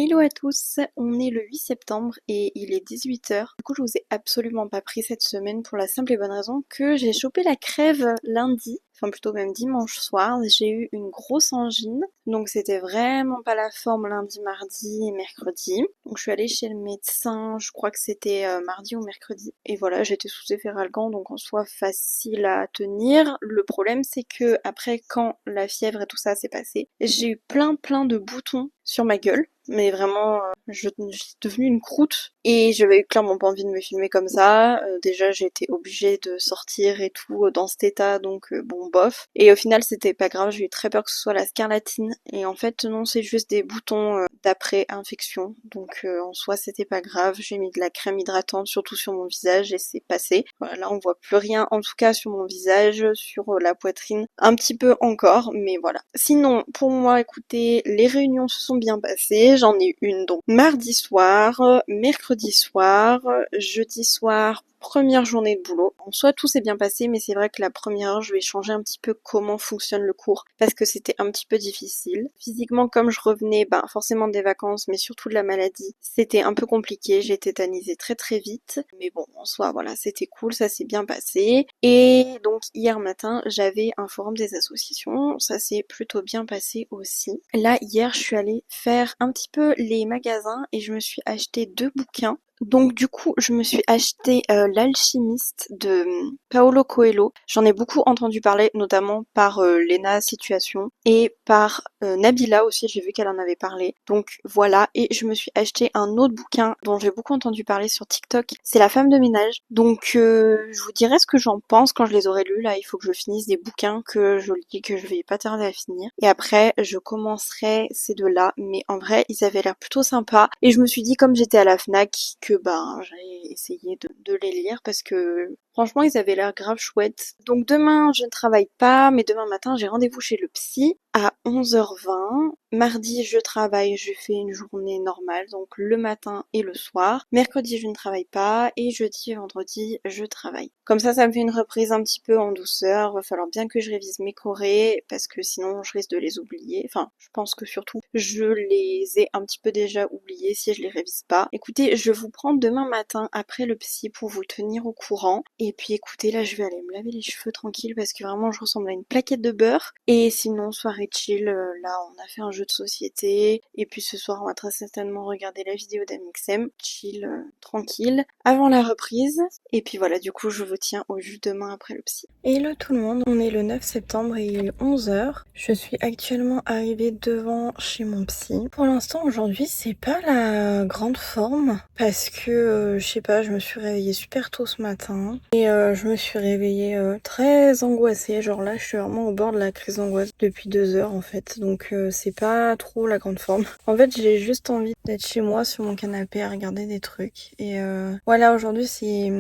Hello à tous, on est le 8 septembre et il est 18h. Du coup, je vous ai absolument pas pris cette semaine pour la simple et bonne raison que j'ai chopé la crève lundi, enfin plutôt même dimanche soir. J'ai eu une grosse angine, donc c'était vraiment pas la forme lundi, mardi et mercredi. Donc je suis allée chez le médecin, je crois que c'était mardi ou mercredi. Et voilà, j'étais sous efferalgan, donc en soi facile à tenir. Le problème c'est que après quand la fièvre et tout ça s'est passé, j'ai eu plein de boutons sur ma gueule. Mais vraiment, je suis devenue une croûte et j'avais clairement pas envie de me filmer comme ça. Déjà, j'ai été obligée de sortir et tout dans cet état, donc bon, bof. Et au final, c'était pas grave, j'ai eu très peur que ce soit la scarlatine. Et en fait, non, c'est juste des boutons d'après-infection. Donc en soi, c'était pas grave. J'ai mis de la crème hydratante, surtout sur mon visage, et c'est passé. Voilà, là, on voit plus rien, en tout cas sur mon visage, sur la poitrine, un petit peu encore, mais voilà. Sinon, pour moi, écoutez, les réunions se sont bien passées. J'en ai eu une donc mardi soir, mercredi soir, jeudi soir, première journée de boulot. En soi, tout s'est bien passé, mais c'est vrai que la première heure, je vais changer un petit peu comment fonctionne le cours, parce que c'était un petit peu difficile. Physiquement, comme je revenais, forcément des vacances, mais surtout de la maladie, c'était un peu compliqué. J'ai tétanisé très vite, mais bon, en soi, voilà, c'était cool, ça s'est bien passé. Et donc hier matin, j'avais un forum des associations, ça s'est plutôt bien passé aussi. Là, hier, je suis allée faire un petit peu les magasins et je me suis acheté 2 bouquins. Donc du coup, je me suis acheté L'Alchimiste de Paolo Coelho. J'en ai beaucoup entendu parler, notamment par Lena Situation et par Nabila aussi, j'ai vu qu'elle en avait parlé. Donc voilà, et je me suis acheté un autre bouquin dont j'ai beaucoup entendu parler sur TikTok. C'est La femme de ménage. Donc je vous dirai ce que j'en pense quand je les aurai lus. Là, il faut que je finisse des bouquins que je lis que je vais pas tarder à finir. Et après, je commencerai ces deux-là. Mais en vrai, ils avaient l'air plutôt sympas. Et je me suis dit, comme j'étais à la Fnac, que j'allais essayer de les lire parce que franchement ils avaient l'air grave chouettes. Donc demain je ne travaille pas, mais demain matin j'ai rendez-vous chez le psy à 11h20. Mardi je travaille, je fais une journée normale, donc le matin et le soir. Mercredi je ne travaille pas et jeudi et vendredi je travaille. Comme ça me fait une reprise un petit peu en douceur. Va falloir bien que je révise mes chorés parce que sinon je risque de les oublier. Enfin, je pense que surtout je les ai un petit peu déjà oubliés si je les révise pas. Écoutez, je vous prends demain matin après le psy pour vous tenir au courant. Et puis écoutez, là je vais aller me laver les cheveux tranquille parce que vraiment je ressemble à une plaquette de beurre. Et sinon, soirée chill, là on a fait un jeu de société. Et puis ce soir on va très certainement regarder la vidéo d'Amixem. Chill, tranquille, avant la reprise. Et puis voilà, du coup je vous tiens au jus demain après le psy. Hello tout le monde, on est le 9 septembre et il est 11h. Je suis actuellement arrivée devant chez mon psy. Pour l'instant aujourd'hui c'est pas la grande forme parce que je sais pas, je me suis réveillée super tôt ce matin et je me suis réveillée très angoissée. Genre là je suis vraiment au bord de la crise d'angoisse depuis 2 heures en fait, donc c'est pas trop la grande forme. En fait j'ai juste envie d'être chez moi sur mon canapé à regarder des trucs et voilà, aujourd'hui c'est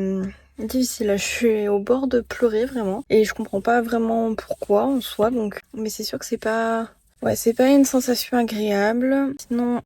difficile, je suis au bord de pleurer vraiment et je comprends pas vraiment pourquoi en soi, donc mais c'est sûr que c'est pas une sensation agréable. Sinon,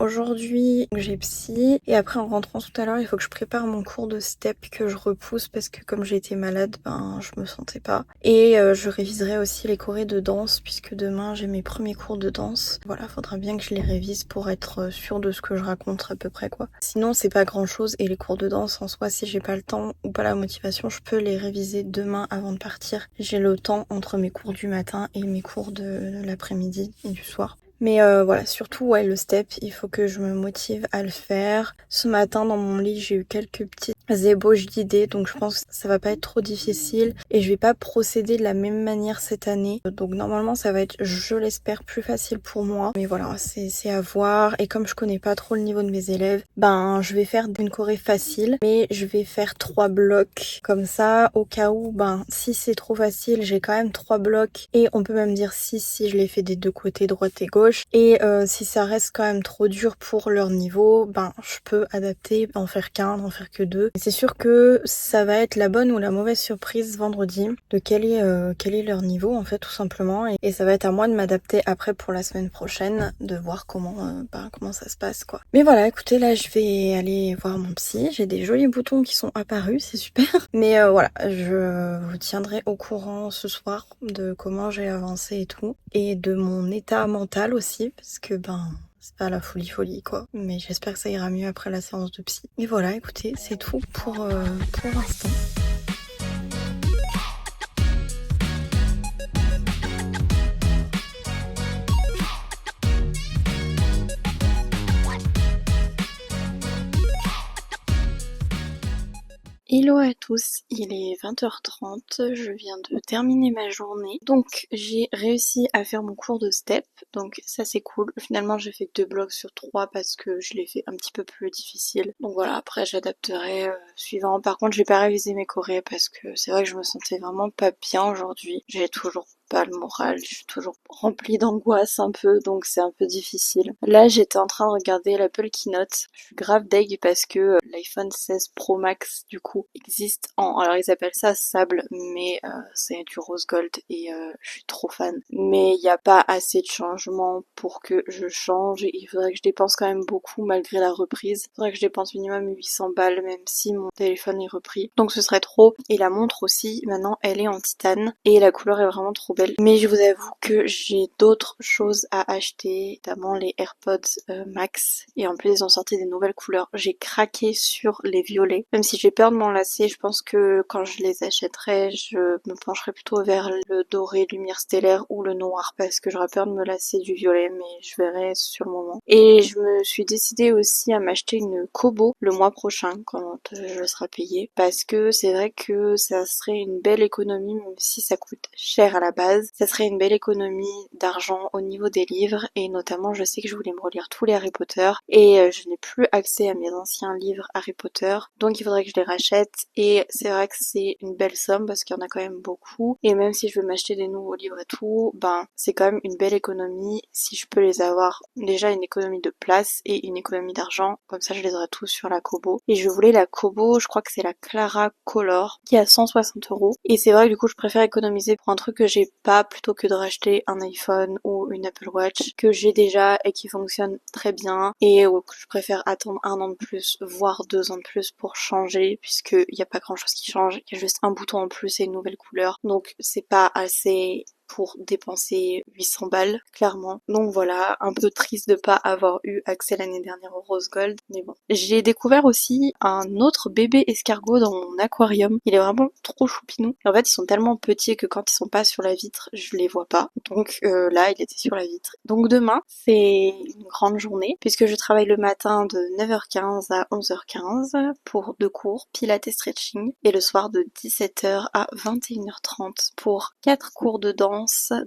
aujourd'hui, j'ai psy. Et après, en rentrant tout à l'heure, il faut que je prépare mon cours de step que je repousse parce que comme j'ai été malade, je me sentais pas. Et je réviserai aussi les chorés de danse puisque demain, j'ai mes premiers cours de danse. Voilà, faudra bien que je les révise pour être sûre de ce que je raconte à peu près, quoi. Sinon, c'est pas grand chose. Et les cours de danse, en soi, si j'ai pas le temps ou pas la motivation, je peux les réviser demain avant de partir. J'ai le temps entre mes cours du matin et mes cours de l'après-midi et du soir. Mais voilà, surtout ouais, le step, il faut que je me motive à le faire. Ce matin dans mon lit, j'ai eu quelques petites ébauches d'idées, donc je pense que ça va pas être trop difficile et je vais pas procéder de la même manière cette année. Donc normalement ça va être, je l'espère, plus facile pour moi. Mais voilà, c'est à voir. Et comme je connais pas trop le niveau de mes élèves, je vais faire une choré facile, mais je vais faire 3 blocs comme ça au cas où, si c'est trop facile, j'ai quand même 3 blocs et on peut même dire 6 si je les fais des deux côtés, droite et gauche. Et si ça reste quand même trop dur pour leur niveau, je peux adapter, en faire qu'un, en faire que 2. C'est sûr que ça va être la bonne ou la mauvaise surprise vendredi de quel est leur niveau en fait tout simplement. Et ça va être à moi de m'adapter après pour la semaine prochaine, de voir comment ça se passe quoi. Mais voilà, écoutez, là je vais aller voir mon psy. J'ai des jolis boutons qui sont apparus, c'est super. Mais voilà, je vous tiendrai au courant ce soir de comment j'ai avancé et tout. Et de mon état mental aussi, parce que c'est pas la folie quoi. Mais j'espère que ça ira mieux après la séance de psy. Et voilà, écoutez, c'est tout pour l'instant. Hello à tous, il est 20h30, je viens de terminer ma journée. Donc j'ai réussi à faire mon cours de step, donc ça c'est cool. Finalement j'ai fait que 2 blocs sur 3 parce que je l'ai fait un petit peu plus difficile. Donc voilà, après j'adapterai suivant. Par contre j'ai pas révisé mes chorés parce que c'est vrai que je me sentais vraiment pas bien aujourd'hui. J'ai toujours pas le moral, je suis toujours remplie d'angoisse un peu, donc c'est un peu difficile. Là j'étais en train de regarder l'Apple Keynote, je suis grave deg parce que l'iPhone 16 Pro Max du coup existe alors ils appellent ça sable, mais c'est du rose gold et je suis trop fan. Mais il n'y a pas assez de changements pour que je change, et il faudrait que je dépense quand même beaucoup malgré la reprise. Il faudrait que je dépense minimum 800 balles même si mon téléphone est repris, donc ce serait trop. Et la montre aussi, maintenant elle est en titane et la couleur est vraiment trop belle. Mais je vous avoue que j'ai d'autres choses à acheter, notamment les AirPods Max, et en plus ils ont sorti des nouvelles couleurs. J'ai craqué sur les violets, même si j'ai peur de m'en lasser. Je pense que quand je les achèterai, je me pencherai plutôt vers le doré, lumière stellaire ou le noir, parce que j'aurais peur de me lasser du violet, mais je verrai sur le moment. Et je me suis décidée aussi à m'acheter une Kobo le mois prochain quand je serai payée, parce que c'est vrai que ça serait une belle économie, même si ça coûte cher à la base. Ça serait une belle économie d'argent au niveau des livres, et notamment je sais que je voulais me relire tous les Harry Potter et je n'ai plus accès à mes anciens livres Harry Potter, donc il faudrait que je les rachète. Et c'est vrai que c'est une belle somme parce qu'il y en a quand même beaucoup, et même si je veux m'acheter des nouveaux livres et tout, ben c'est quand même une belle économie si je peux les avoir. Déjà une économie de place et une économie d'argent, comme ça je les aurai tous sur la Kobo. Et je voulais la Kobo, je crois que c'est la Clara Color, qui est à 160 €. Et c'est vrai que du coup je préfère économiser pour un truc que j'ai pas plutôt que de racheter un iPhone ou une Apple Watch que j'ai déjà et qui fonctionne très bien, et que je préfère attendre 1 an de plus voire 2 ans de plus pour changer, puisque il n'y a pas grand chose qui change, il y a juste un bouton en plus et une nouvelle couleur, donc c'est pas assez pour dépenser 800 balles, clairement. Donc voilà, un peu triste de pas avoir eu accès l'année dernière au Rose Gold, mais bon. J'ai découvert aussi un autre bébé escargot dans mon aquarium. Il est vraiment trop choupinou. En fait, ils sont tellement petits que quand ils sont pas sur la vitre, je les vois pas. Donc là, il était sur la vitre. Donc demain, c'est une grande journée, puisque je travaille le matin de 9h15 à 11h15 pour 2 cours, pilates et stretching, et le soir de 17h à 21h30 pour 4 cours de danse,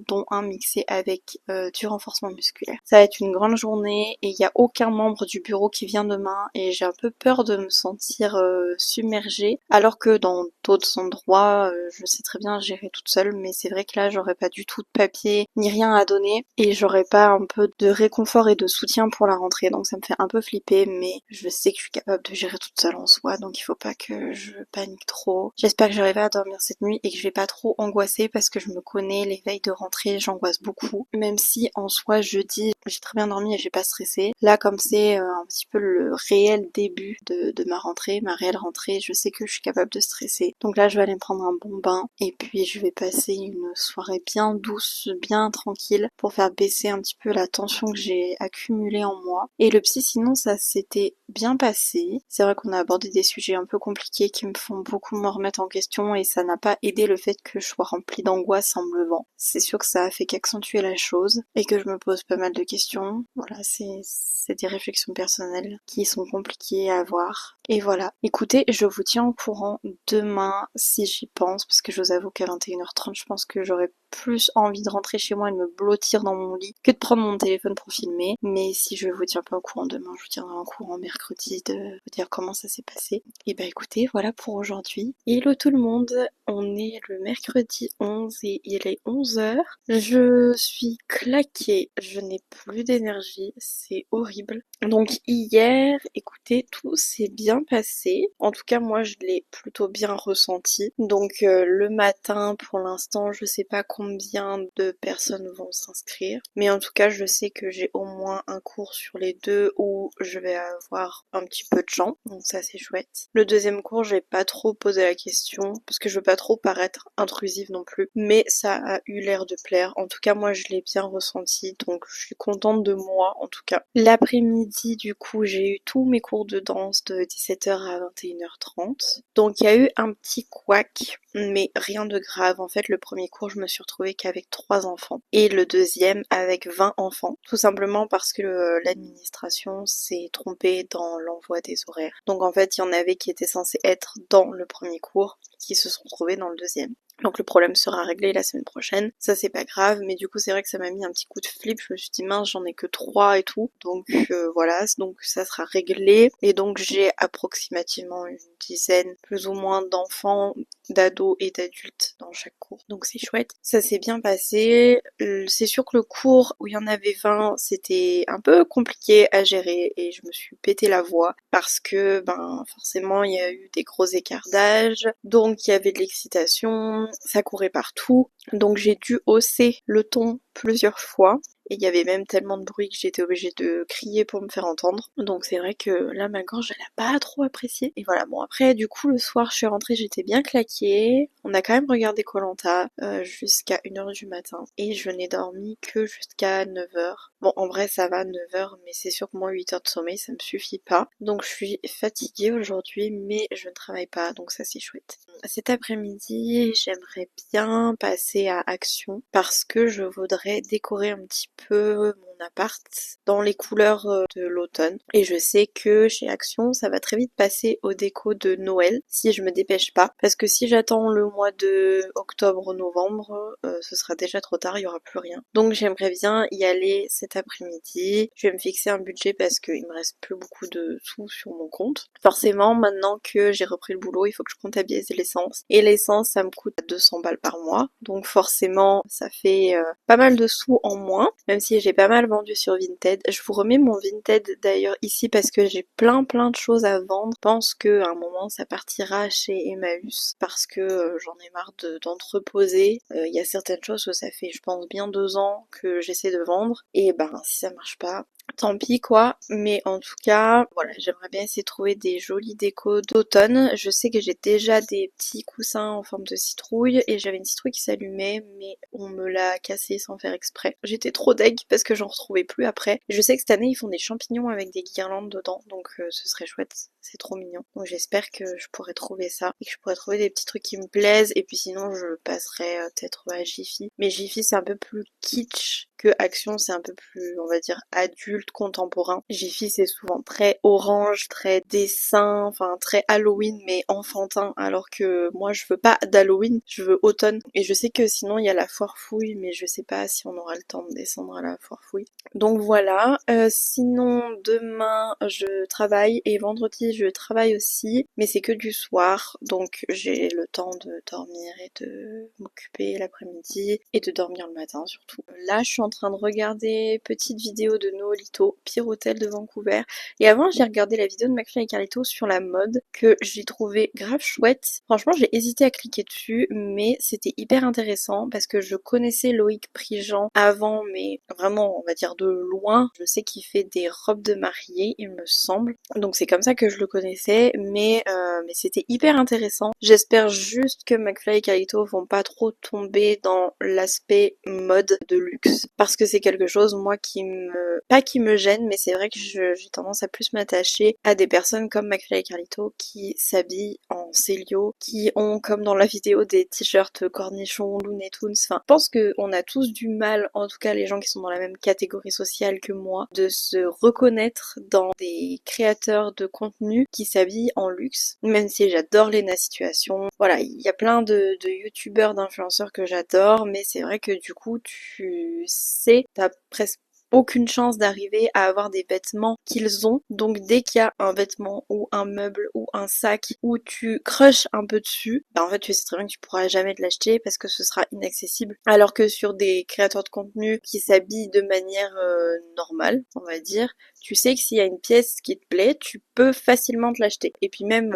dont un mixé avec du renforcement musculaire. Ça va être une grande journée et il n'y a aucun membre du bureau qui vient demain, et j'ai un peu peur de me sentir submergée, alors que dans d'autres endroits, je sais très bien gérer toute seule, mais c'est vrai que là j'aurais pas du tout de papier ni rien à donner et j'aurais pas un peu de réconfort et de soutien pour la rentrée, donc ça me fait un peu flipper, mais je sais que je suis capable de gérer toute seule en soi, donc il faut pas que je panique trop. J'espère que j'arriverai à dormir cette nuit et que je vais pas trop angoisser, parce que je me connais, les veilles de rentrée j'angoisse beaucoup, même si en soi jeudi j'ai très bien dormi et j'ai pas stressé. Là, comme c'est un petit peu le réel début de ma rentrée, ma réelle rentrée, je sais que je suis capable de stresser. Donc là je vais aller me prendre un bon bain et puis je vais passer une soirée bien douce, bien tranquille, pour faire baisser un petit peu la tension que j'ai accumulée en moi. Et le psy, sinon ça s'était bien passé. C'est vrai qu'on a abordé des sujets un peu compliqués qui me font beaucoup me remettre en question, et ça n'a pas aidé le fait que je sois remplie d'angoisse en me levant. C'est sûr que ça a fait qu'accentuer la chose et que je me pose pas mal de questions. Voilà, c'est des réflexions personnelles qui sont compliquées à avoir. Et voilà. Écoutez, je vous tiens au courant demain si j'y pense, parce que je vous avoue qu'à 21h30, je pense que j'aurais plus envie de rentrer chez moi et de me blottir dans mon lit que de prendre mon téléphone pour filmer. Mais si je vous tiens pas au courant demain, je vous tiendrai au courant mercredi de vous dire comment ça s'est passé. Et bah écoutez, voilà pour aujourd'hui. Hello tout le monde, on est le mercredi 11 et il est 11h. Je suis claquée, je n'ai plus d'énergie, c'est horrible. Donc hier, écoutez, tout s'est bien bien passé. En tout cas, moi, je l'ai plutôt bien ressenti. Donc, le matin, pour l'instant, je sais pas combien de personnes vont s'inscrire. Mais en tout cas, je sais que j'ai au moins un cours sur les deux où je vais avoir un petit peu de gens. Donc ça, c'est chouette. Le deuxième cours, j'ai pas trop posé la question parce que je veux pas trop paraître intrusive non plus. Mais ça a eu l'air de plaire. En tout cas, moi, je l'ai bien ressenti. Donc, je suis contente de moi, en tout cas. L'après-midi, du coup, j'ai eu tous mes cours de danse de 17h à 21h30. Donc, il y a eu un petit couac, mais rien de grave. En fait, le premier cours, je me suis retrouvée qu'avec 3 enfants. Et le deuxième avec 20 enfants. Tout simplement parce que l'administration s'est trompée dans l'envoi des horaires. Donc, en fait, il y en avait qui étaient censés être dans le premier cours, qui se sont trouvés dans le deuxième. Donc le problème sera réglé la semaine prochaine. Ça c'est pas grave, mais du coup c'est vrai que ça m'a mis un petit coup de flip. Je me suis dit mince, j'en ai que 3 et tout. Donc voilà, donc ça sera réglé. Et donc j'ai approximativement une dizaine plus ou moins d'enfants, d'ados et d'adultes dans chaque cours. Donc c'est chouette. Ça s'est bien passé. C'est sûr que le cours où il y en avait 20, c'était un peu compliqué à gérer et je me suis pété la voix parce que forcément il y a eu des gros écarts d'âge, donc il y avait de l'excitation, ça courait partout, donc j'ai dû hausser le ton plusieurs fois. Et il y avait même tellement de bruit que j'étais obligée de crier pour me faire entendre. Donc c'est vrai que là, ma gorge, elle a pas trop apprécié. Et voilà, bon après, du coup, le soir, je suis rentrée, j'étais bien claquée. On a quand même regardé koh jusqu'à 1h du matin. Et je n'ai dormi que jusqu'à 9h. Bon, en vrai, ça va, 9h, mais c'est sûr que moi, 8 heures de sommeil, ça me suffit pas. Donc je suis fatiguée aujourd'hui, mais je ne travaille pas, donc ça c'est chouette. Cet après-midi, j'aimerais bien passer à Action parce que je voudrais décorer un petit peu mon appart dans les couleurs de l'automne. Et je sais que chez Action, ça va très vite passer au déco de Noël si je me dépêche pas. Parce que si j'attends le mois de octobre-novembre, ce sera déjà trop tard, il y aura plus rien. Donc j'aimerais bien y aller cet après-midi. Je vais me fixer un budget parce qu'il me reste plus beaucoup de sous sur mon compte. Forcément, maintenant que j'ai repris le boulot, il faut que je comptabilise l'essence. Et l'essence, ça me coûte 200 balles par mois. Donc forcément, ça fait pas mal de sous en moins. Même si j'ai pas mal vendu sur Vinted. Je vous remets mon Vinted d'ailleurs ici parce que j'ai plein de choses à vendre. Je pense qu'à un moment, ça partira chez Emmaüs parce que j'en ai marre d'entreposer. Il y a certaines choses que ça fait, je pense, bien 2 ans que j'essaie de vendre. Et si ça marche pas, tant pis quoi, mais en tout cas, voilà, j'aimerais bien essayer de trouver des jolies décos d'automne. Je sais que j'ai déjà des petits coussins en forme de citrouille et j'avais une citrouille qui s'allumait, mais on me l'a cassée sans faire exprès. J'étais trop deg parce que j'en retrouvais plus après. Je sais que cette année ils font des champignons avec des guirlandes dedans, donc ce serait chouette, c'est trop mignon. Donc j'espère que je pourrai trouver ça et que je pourrai trouver des petits trucs qui me plaisent et puis sinon je passerai peut-être à Jiffy. Mais Jiffy c'est un peu plus kitsch que Action, c'est un peu plus, on va dire, adulte, contemporain. Jiffy, c'est souvent très orange, très dessin, enfin très Halloween, mais enfantin, alors que moi, je veux pas d'Halloween, je veux automne. Et je sais que sinon, il y a la foire fouille, mais je sais pas si on aura le temps de descendre à la foire fouille. Donc voilà. Sinon, demain, je travaille, et vendredi, je travaille aussi, mais c'est que du soir, donc j'ai le temps de dormir et de m'occuper l'après-midi, et de dormir le matin surtout. Là, je suis en train de regarder petite vidéo de Noolito, pire hôtel de Vancouver. Et avant, j'ai regardé la vidéo de McFly et Carlito sur la mode, que j'ai trouvé grave chouette. Franchement, j'ai hésité à cliquer dessus, mais c'était hyper intéressant parce que je connaissais Loïc Prigent avant, mais vraiment, on va dire de loin. Je sais qu'il fait des robes de mariée, il me semble. Donc c'est comme ça que je le connaissais, mais c'était hyper intéressant. J'espère juste que McFly et Carlito vont pas trop tomber dans l'aspect mode de luxe, parce que c'est quelque chose moi pas qui me gêne, mais c'est vrai que j'ai tendance à plus m'attacher à des personnes comme McFly et Carlito qui s'habillent en Célio, qui ont comme dans la vidéo des t-shirts cornichons, Looney Tunes, enfin je pense qu'on a tous du mal, en tout cas les gens qui sont dans la même catégorie sociale que moi, de se reconnaître dans des créateurs de contenu qui s'habillent en luxe, même si j'adore Lena Situation. Voilà, il y a plein de youtubeurs, d'influenceurs que j'adore, mais c'est vrai que du coup tu sais, t'as presque aucune chance d'arriver à avoir des vêtements qu'ils ont. Donc dès qu'il y a un vêtement ou un meuble ou un sac où tu crushes un peu dessus, en fait tu sais très bien que tu pourras jamais te l'acheter parce que ce sera inaccessible. Alors que sur des créateurs de contenu qui s'habillent de manière normale, on va dire, tu sais que s'il y a une pièce qui te plaît, tu peux facilement te l'acheter. Et puis même,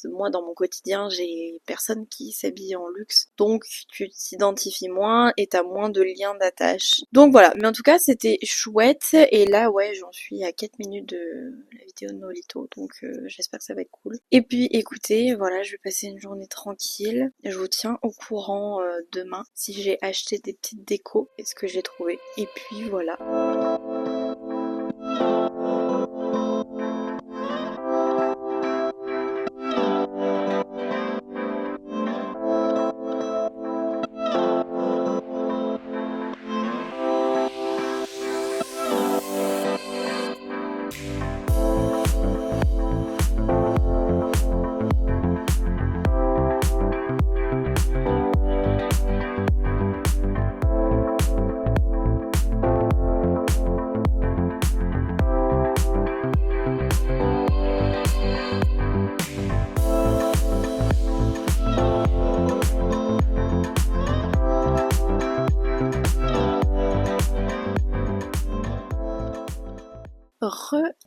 moi dans mon quotidien, j'ai personne qui s'habille en luxe, donc tu t'identifies moins et t'as moins de liens d'attache. Donc voilà, mais en tout cas c'était chouette, et là ouais j'en suis à 4 minutes de la vidéo de Nolito, donc j'espère que ça va être cool. Et puis écoutez, voilà, je vais passer une journée tranquille, je vous tiens au courant demain si j'ai acheté des petites décos et ce que j'ai trouvé. Et puis voilà.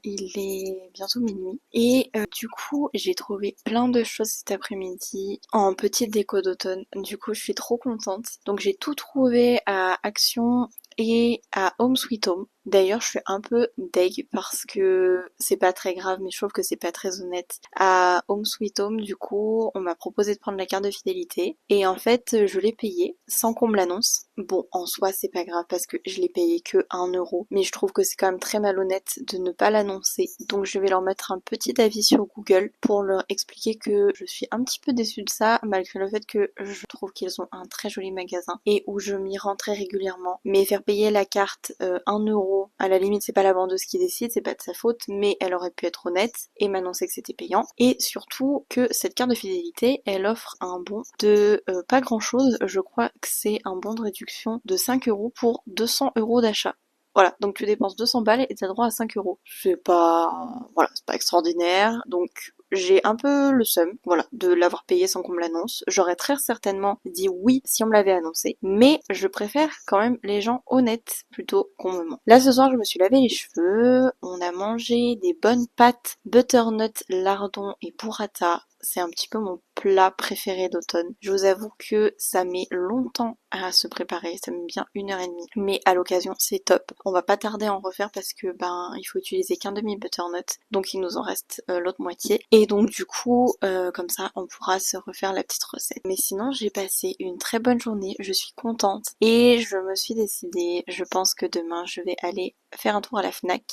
Il est bientôt minuit et du coup j'ai trouvé plein de choses cet après-midi en petite déco d'automne. Du coup je suis trop contente. Donc j'ai tout trouvé à Action et à Home Sweet Home. D'ailleurs je suis un peu deg parce que c'est pas très grave, mais je trouve que c'est pas très honnête. À Home Sweet Home du coup on m'a proposé de prendre la carte de fidélité et en fait je l'ai payé sans qu'on me l'annonce. Bon, en soi c'est pas grave parce que je l'ai payé que 1 €, mais je trouve que c'est quand même très malhonnête de ne pas l'annoncer. Donc je vais leur mettre un petit avis sur Google pour leur expliquer que je suis un petit peu déçue de ça, malgré le fait que je trouve qu'ils ont un très joli magasin et où je m'y rends très régulièrement. Mais faire payer la carte 1 €, à la limite c'est pas la vendeuse qui décide, c'est pas de sa faute, mais elle aurait pu être honnête et m'annoncer que c'était payant. Et surtout que cette carte de fidélité, elle offre un bon de pas grand chose, je crois que c'est un bon de réduction de 5 € pour 200 € d'achat. Voilà, donc tu dépenses 200 balles et t'as droit à 5 €. C'est pas, voilà, c'est pas extraordinaire, donc j'ai un peu le seum, voilà, de l'avoir payé sans qu'on me l'annonce. J'aurais très certainement dit oui si on me l'avait annoncé, mais je préfère quand même les gens honnêtes plutôt qu'on me ment. Là ce soir je me suis lavé les cheveux, on a mangé des bonnes pâtes butternut, lardon et burrata. C'est un petit peu mon plat préféré d'automne. Je vous avoue que ça met longtemps à se préparer, ça met bien 1 h 30. Mais à l'occasion, c'est top. On va pas tarder à en refaire parce que il faut utiliser qu'un demi butternut, donc il nous en reste l'autre moitié. Et donc du coup, comme ça, on pourra se refaire la petite recette. Mais sinon, j'ai passé une très bonne journée, je suis contente et je me suis décidée, je pense que demain, je vais aller faire un tour à la Fnac,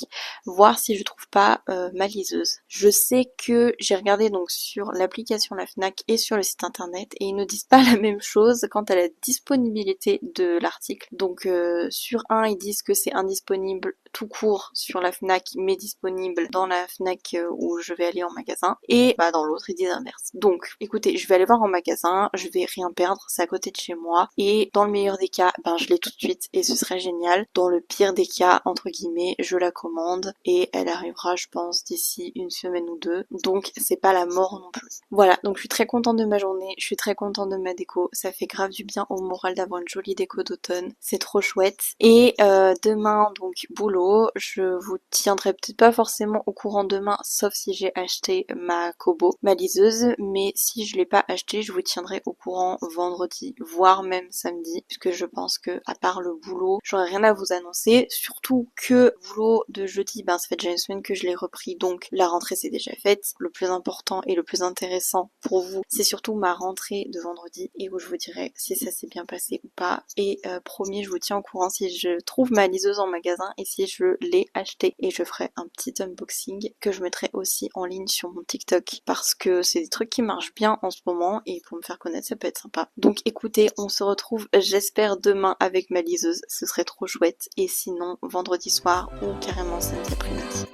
voir si je trouve pas ma liseuse. Je sais que j'ai regardé donc sur l'application la Fnac et sur le site internet et ils ne disent pas la même chose quant à la disponibilité de l'article. Donc sur un ils disent que c'est indisponible tout court sur la Fnac mais disponible dans la Fnac où je vais aller en magasin, et dans l'autre ils disent l'inverse. Donc écoutez, je vais aller voir en magasin, je vais rien perdre, c'est à côté de chez moi et dans le meilleur des cas je l'ai tout de suite et ce serait génial. Dans le pire des cas entre guillemets, je la commande et elle arrivera je pense d'ici 1 semaine ou 2, donc c'est pas la mort non plus. Voilà, donc je suis très contente de ma journée, je suis très contente de ma déco, ça fait grave du bien au moral d'avoir une jolie déco d'automne, c'est trop chouette. Et demain donc boulot, je vous tiendrai peut-être pas forcément au courant demain sauf si j'ai acheté ma Kobo, ma liseuse, mais si je l'ai pas acheté je vous tiendrai au courant vendredi, voire même samedi, puisque je pense que à part le boulot, j'aurai rien à vous annoncer, surtout que boulot de jeudi, ça fait déjà 1 semaine que je l'ai repris, donc la rentrée c'est déjà faite. Le plus important et le plus intéressant pour vous, c'est surtout ma rentrée de vendredi et où je vous dirai si ça s'est bien passé ou pas. Et promis, je vous tiens au courant si je trouve ma liseuse en magasin et si je l'ai achetée. Et je ferai un petit unboxing que je mettrai aussi en ligne sur mon TikTok parce que c'est des trucs qui marchent bien en ce moment et pour me faire connaître ça peut être sympa. Donc écoutez, on se retrouve j'espère demain avec ma liseuse, ce serait trop chouette, et sinon vendredi soir ou carrément samedi après-midi.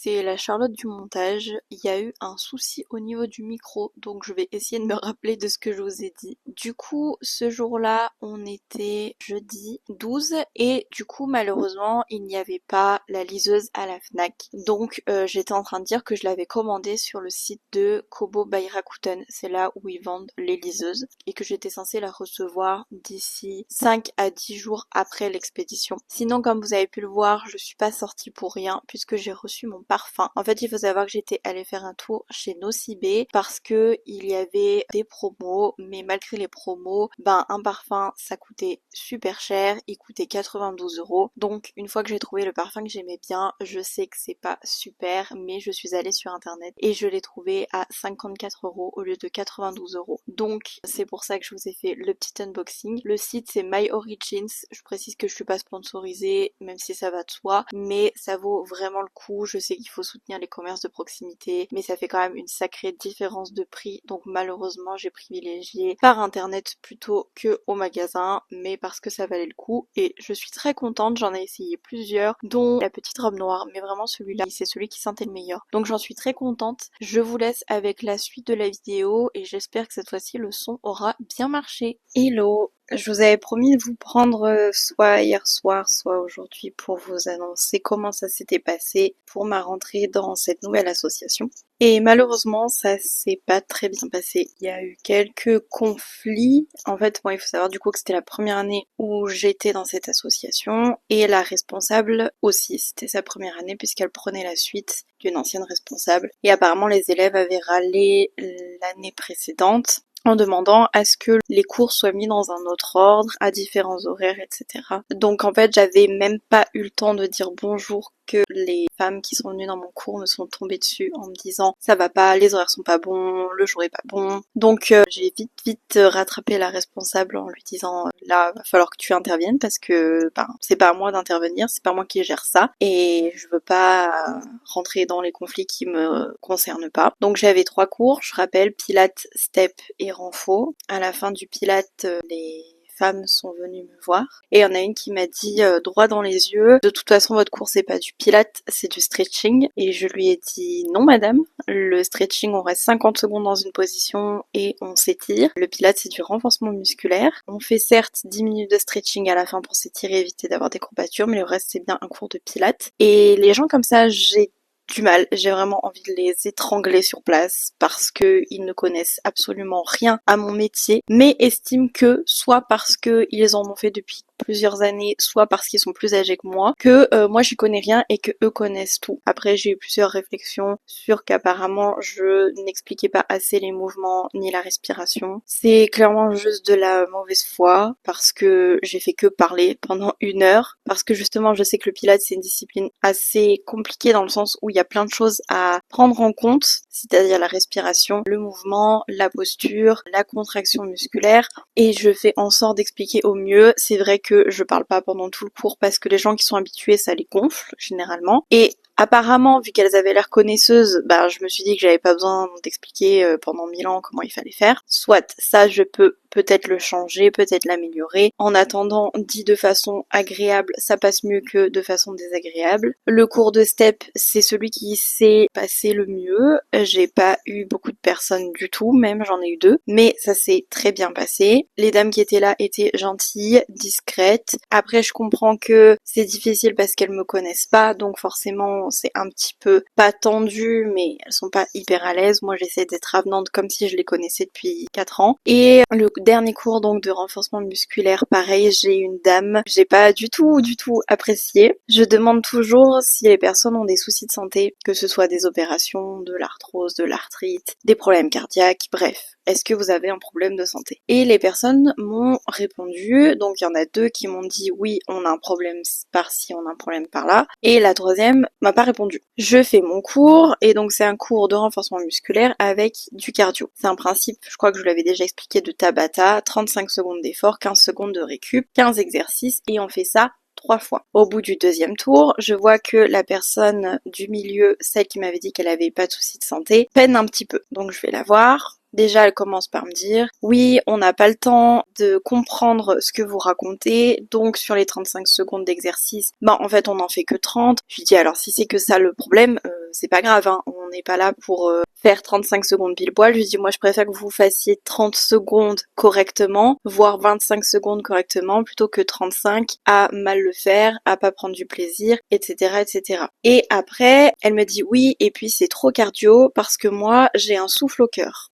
c'est la Charlotte du montage. Il y a eu un souci au niveau du micro, donc je vais essayer de me rappeler de ce que je vous ai dit. Du coup, ce jour-là, on était jeudi 12 et du coup, malheureusement, il n'y avait pas la liseuse à la Fnac. Donc, j'étais en train de dire que je l'avais commandée sur le site de Kobo by Rakuten. C'est là où ils vendent les liseuses et que j'étais censée la recevoir d'ici 5 à 10 jours après l'expédition. Sinon, comme vous avez pu le voir, je suis pas sortie pour rien puisque j'ai reçu mon parfum. En fait, il faut savoir que j'étais allée faire un tour chez Nocibé parce que il y avait des promos, mais malgré les promos, un parfum ça coûtait super cher, il coûtait 92 €. Donc une fois que j'ai trouvé le parfum que j'aimais bien, je sais que c'est pas super, mais je suis allée sur internet et je l'ai trouvé à 54 € au lieu de 92 €. Donc c'est pour ça que je vous ai fait le petit unboxing. Le site c'est My Origins, je précise que je suis pas sponsorisée, même si ça va de soi, mais ça vaut vraiment le coup. Je sais qu'il faut soutenir les commerces de proximité, mais ça fait quand même une sacrée différence de prix, donc malheureusement j'ai privilégié par internet plutôt que au magasin, mais parce que ça valait le coup et je suis très contente. J'en ai essayé plusieurs, dont la petite robe noire, mais vraiment celui-là c'est celui qui sentait le meilleur, donc j'en suis très contente. Je vous laisse avec la suite de la vidéo et j'espère que cette fois-ci le son aura bien marché. Hello, je vous avais promis de vous prendre soit hier soir, soit aujourd'hui pour vous annoncer comment ça s'était passé pour ma rentrée dans cette nouvelle association. Et malheureusement, ça s'est pas très bien passé. Il y a eu quelques conflits. En fait, il faut savoir du coup que c'était la première année où j'étais dans cette association et la responsable aussi. C'était sa première année puisqu'elle prenait la suite d'une ancienne responsable. Et apparemment, les élèves avaient râlé l'année précédente en demandant à ce que les cours soient mis dans un autre ordre, à différents horaires, etc. Donc en fait, j'avais même pas eu le temps de dire bonjour que les femmes qui sont venues dans mon cours me sont tombées dessus en me disant ça va pas, les horaires sont pas bons, le jour est pas bon. Donc j'ai vite rattrapé la responsable en lui disant là va falloir que tu interviennes parce que c'est pas à moi d'intervenir, c'est pas moi qui gère ça et je veux pas rentrer dans les conflits qui me concernent pas. Donc j'avais 3 cours, je rappelle, Pilates, Step et Renfo. À la fin du Pilates, les femmes sont venues me voir et il y en a une qui m'a dit droit dans les yeux, de toute façon votre cours c'est pas du Pilates, c'est du stretching. Et je lui ai dit non madame, le stretching on reste 50 secondes dans une position et on s'étire. Le Pilates c'est du renforcement musculaire. On fait certes 10 minutes de stretching à la fin pour s'étirer, éviter d'avoir des courbatures, mais le reste c'est bien un cours de Pilates. Et les gens comme ça, j'ai vraiment envie de les étrangler sur place parce que ils ne connaissent absolument rien à mon métier, mais estiment que soit parce que ils en ont fait depuis plusieurs années, soit parce qu'ils sont plus âgés que moi moi j'y connais rien et que eux connaissent tout. Après j'ai eu plusieurs réflexions sur qu'apparemment je n'expliquais pas assez les mouvements ni la respiration. C'est clairement juste de la mauvaise foi parce que j'ai fait que parler pendant 1 heure, parce que justement je sais que le Pilates c'est une discipline assez compliquée dans le sens où il y a plein de choses à prendre en compte, c'est-à-dire la respiration, le mouvement, la posture, la contraction musculaire, et je fais en sorte d'expliquer au mieux. C'est vrai que je parle pas pendant tout le cours parce que les gens qui sont habitués ça les gonfle généralement, et apparemment, vu qu'elles avaient l'air connaisseuses, je me suis dit que j'avais pas besoin d'expliquer pendant 1000 ans comment il fallait faire. Soit ça, je peux peut-être le changer, peut-être l'améliorer. En attendant, dit de façon agréable, ça passe mieux que de façon désagréable. Le cours de step, c'est celui qui s'est passé le mieux. J'ai pas eu beaucoup de personnes du tout, même j'en ai eu 2, mais ça s'est très bien passé. Les dames qui étaient là étaient gentilles, discrètes. Après, je comprends que c'est difficile parce qu'elles me connaissent pas, donc forcément c'est un petit peu pas tendu, mais elles sont pas hyper à l'aise. Moi j'essaie d'être avenante comme si je les connaissais depuis 4 ans. Et le dernier cours donc de renforcement musculaire, pareil, j'ai une dame, j'ai pas du tout apprécié. Je demande toujours si les personnes ont des soucis de santé, que ce soit des opérations, de l'arthrose, de l'arthrite, des problèmes cardiaques, bref. Est-ce que vous avez un problème de santé? Et les personnes m'ont répondu, donc il y en a 2 qui m'ont dit oui, on a un problème par-ci, on a un problème par-là, et la troisième m'a pas répondu. Je fais mon cours, et donc c'est un cours de renforcement musculaire avec du cardio. C'est un principe, je crois que je vous l'avais déjà expliqué, de Tabata, 35 secondes d'effort, 15 secondes de récup, 15 exercices, et on fait ça 3 fois. Au bout du 2e tour, je vois que la personne du milieu, celle qui m'avait dit qu'elle avait pas de soucis de santé, peine un petit peu. Donc je vais la voir. Déjà, elle commence par me dire « Oui, on n'a pas le temps de comprendre ce que vous racontez, donc sur les 35 secondes d'exercice, en fait, on n'en fait que 30. » Je lui dis « Alors, si c'est que ça le problème, c'est pas grave, hein, on n'est pas là pour faire 35 secondes pile poil. Je lui dis moi je préfère que vous fassiez 30 secondes correctement, voire 25 secondes correctement, plutôt que 35 à mal le faire, à pas prendre du plaisir, etc. etc. Et après, elle me dit oui, et puis c'est trop cardio parce que moi j'ai un souffle au cœur.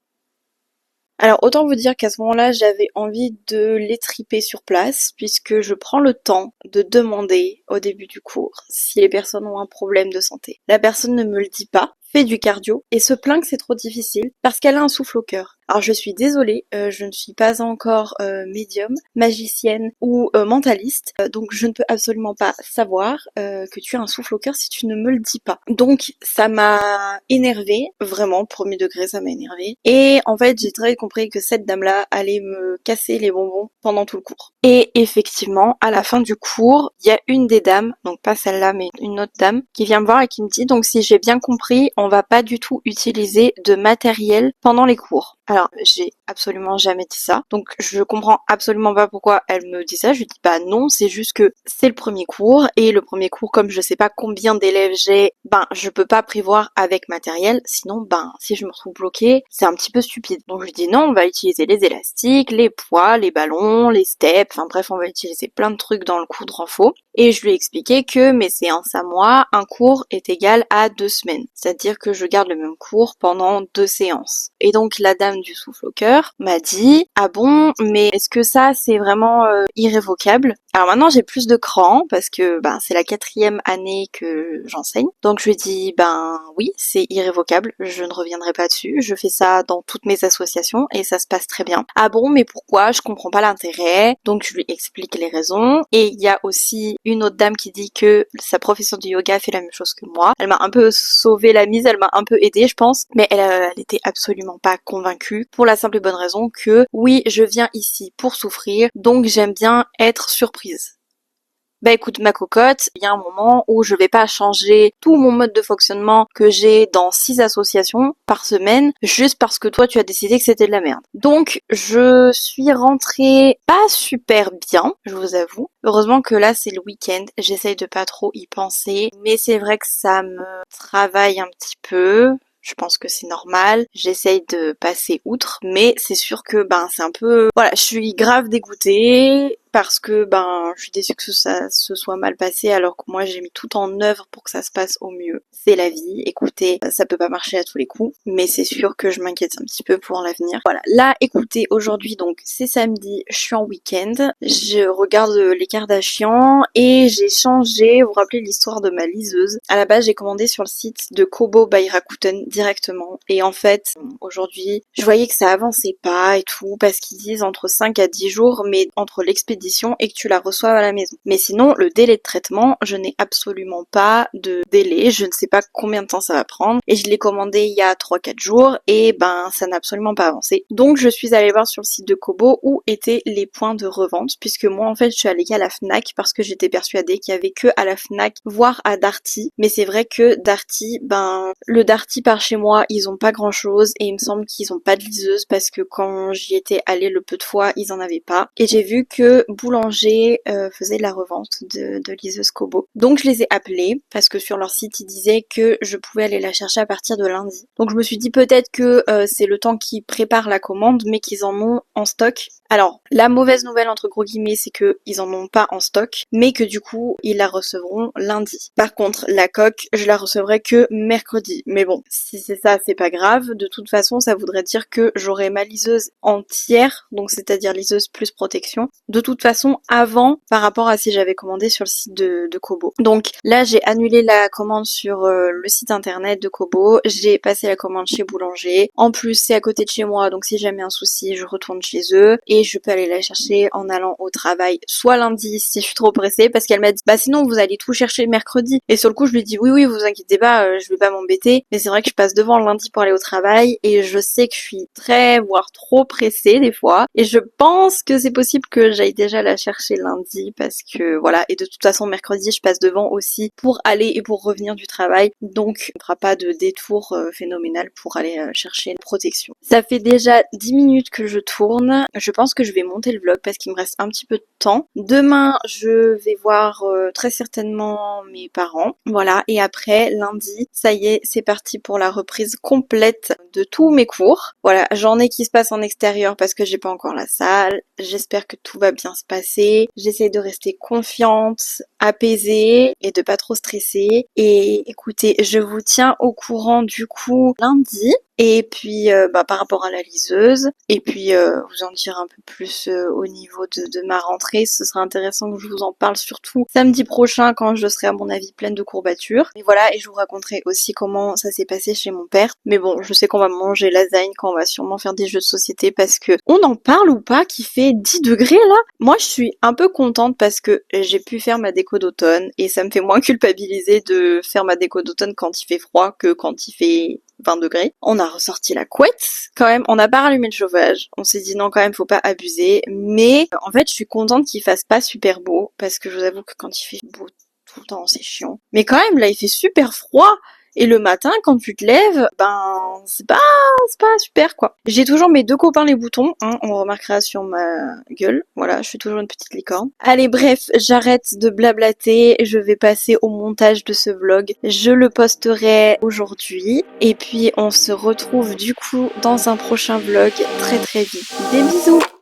Alors autant vous dire qu'à ce moment-là, j'avais envie de l'étriper sur place, puisque je prends le temps de demander au début du cours si les personnes ont un problème de santé. La personne ne me le dit pas, fait du cardio et se plaint que c'est trop difficile parce qu'elle a un souffle au cœur. Alors je suis désolée, je ne suis pas encore médium, magicienne ou mentaliste, donc je ne peux absolument pas savoir que tu as un souffle au cœur si tu ne me le dis pas. Donc ça m'a énervée, vraiment, premier degré ça m'a énervée. Et en fait j'ai très compris que cette dame-là allait me casser les bonbons pendant tout le cours. Et effectivement, à la fin du cours, il y a une des dames, donc pas celle-là mais une autre dame, qui vient me voir et qui me dit donc si j'ai bien compris, on va pas du tout utiliser de matériel pendant les cours. Alors, j'ai absolument jamais dit ça. Donc, je comprends absolument pas pourquoi elle me dit ça. Je lui dis, bah non, c'est juste que c'est le premier cours. Et le premier cours, comme je sais pas combien d'élèves j'ai, ben, je peux pas prévoir avec matériel. Sinon, ben, si je me retrouve bloquée, c'est un petit peu stupide. Donc, je lui dis, non, on va utiliser les élastiques, les poids, les ballons, les steps. Enfin, bref, on va utiliser plein de trucs dans le cours de renfo. Et je lui ai expliqué que mes séances à moi, un cours est égal à 2 semaines. C'est-à-dire que je garde le même cours pendant 2 séances. Et donc, la dame du souffle au cœur m'a dit ah bon mais est-ce que ça c'est vraiment irrévocable? Alors maintenant j'ai plus de cran parce que ben c'est la 4e année que j'enseigne, donc je lui ai dit ben oui c'est irrévocable, je ne reviendrai pas dessus, je fais ça dans toutes mes associations et ça se passe très bien. Ah bon mais pourquoi? Je comprends pas l'intérêt. Donc je lui explique les raisons. Et il y a aussi une autre dame qui dit que sa professeure de yoga fait la même chose que moi. Elle m'a un peu sauvé la mise, elle m'a un peu aidée je pense, mais elle était absolument pas convaincue pour la simple et bonne raison que oui, je viens ici pour souffrir, donc j'aime bien être surprise. Bah écoute ma cocotte, il y a un moment où je vais pas changer tout mon mode de fonctionnement que j'ai dans 6 associations par semaine juste parce que toi tu as décidé que c'était de la merde. Donc je suis rentrée pas super bien, je vous avoue. Heureusement que là c'est le week-end, j'essaye de pas trop y penser, mais c'est vrai que ça me travaille un petit peu. Je pense que c'est normal, j'essaye de passer outre, mais c'est sûr que ben c'est un peu... Voilà, je suis grave dégoûtée parce que ben je suis déçue que ça se soit mal passé alors que moi j'ai mis tout en œuvre pour que ça se passe au mieux. C'est la vie, écoutez, ça peut pas marcher à tous les coups, mais c'est sûr que je m'inquiète un petit peu pour l'avenir. Voilà, là écoutez, aujourd'hui donc c'est samedi, je suis en week-end, je regarde les Kardashians et j'ai changé, vous vous rappelez l'histoire de ma liseuse. À la base j'ai commandé sur le site de Kobo by Rakuten directement et en fait aujourd'hui je voyais que ça avançait pas et tout parce qu'ils disent entre 5 à 10 jours mais entre l'expédition et que tu la reçoives à la maison. Mais sinon, le délai de traitement, je n'ai absolument pas de délai, je ne sais pas combien de temps ça va prendre et je l'ai commandé il y a 3-4 jours et ben ça n'a absolument pas avancé. Donc je suis allée voir sur le site de Kobo où étaient les points de revente puisque moi en fait je suis allée qu'à la Fnac parce que j'étais persuadée qu'il y avait que à la Fnac voire à Darty, mais c'est vrai que Darty, ben le Darty par chez moi ils ont pas grand chose et il me semble qu'ils ont pas de liseuse parce que quand j'y étais allée le peu de fois ils en avaient pas et j'ai vu que Boulanger faisait de la revente de liseuses Kobo. Donc je les ai appelés parce que sur leur site ils disaient que je pouvais aller la chercher à partir de lundi. Donc je me suis dit peut-être que c'est le temps qu'ils préparent la commande mais qu'ils en ont en stock. Alors la mauvaise nouvelle entre gros guillemets c'est que ils en ont pas en stock mais que du coup ils la recevront lundi. Par contre la coque je la recevrai que mercredi. Mais bon si c'est ça c'est pas grave. De toute façon ça voudrait dire que j'aurai ma liseuse entière donc c'est-à-dire liseuse plus protection. De toute façon avant par rapport à si j'avais commandé sur le site de Kobo. Donc là j'ai annulé la commande sur le site internet de Kobo, j'ai passé la commande chez Boulanger. En plus c'est à côté de chez moi donc si jamais un souci je retourne chez eux et je peux aller la chercher en allant au travail soit lundi si je suis trop pressée parce qu'elle m'a dit bah sinon vous allez tout chercher mercredi et sur le coup je lui ai dit oui vous inquiétez pas je vais pas m'embêter mais c'est vrai que je passe devant le lundi pour aller au travail et je sais que je suis très voire trop pressée des fois et je pense que c'est possible que j'aille déjà déjà la chercher lundi parce que voilà, et de toute façon mercredi je passe devant aussi pour aller et pour revenir du travail, donc on ne fera pas de détour phénoménal pour aller chercher une protection. Ça fait déjà 10 minutes que je tourne, je pense que je vais monter le vlog parce qu'il me reste un petit peu de temps. Demain je vais voir très certainement mes parents, voilà, et après lundi, ça y est, c'est parti pour la reprise complète de tous mes cours. Voilà, j'en ai qui se passent en extérieur parce que j'ai pas encore la salle. J'espère que tout va bien se passer. J'essaie de rester confiante, apaisée et de pas trop stresser. Et écoutez, je vous tiens au courant du coup lundi. Et puis par rapport à la liseuse, et puis vous en dire un peu plus au niveau de ma rentrée. Ce sera intéressant que je vous en parle surtout samedi prochain quand je serai à mon avis pleine de courbatures. Et voilà, et je vous raconterai aussi comment ça s'est passé chez mon père. Mais bon, je sais qu'on va manger lasagne, qu'on va sûrement faire des jeux de société parce que on en parle ou pas qu'il fait 10 degrés là. Moi je suis un peu contente parce que j'ai pu faire ma déco d'automne et ça me fait moins culpabiliser de faire ma déco d'automne quand il fait froid que quand il fait 20 degrés. On a ressorti la couette quand même, on n'a pas rallumé le chauffage. On s'est dit non quand même faut pas abuser. Mais en fait je suis contente qu'il fasse pas super beau parce que je vous avoue que quand il fait beau tout le temps c'est chiant. Mais quand même là il fait super froid. Et le matin, quand tu te lèves, ben c'est pas super quoi. J'ai toujours mes deux copains les boutons, hein, on remarquera sur ma gueule. Voilà, je suis toujours une petite licorne. Allez bref, j'arrête de blablater, je vais passer au montage de ce vlog. Je le posterai aujourd'hui. Et puis on se retrouve du coup dans un prochain vlog très très vite. Des bisous!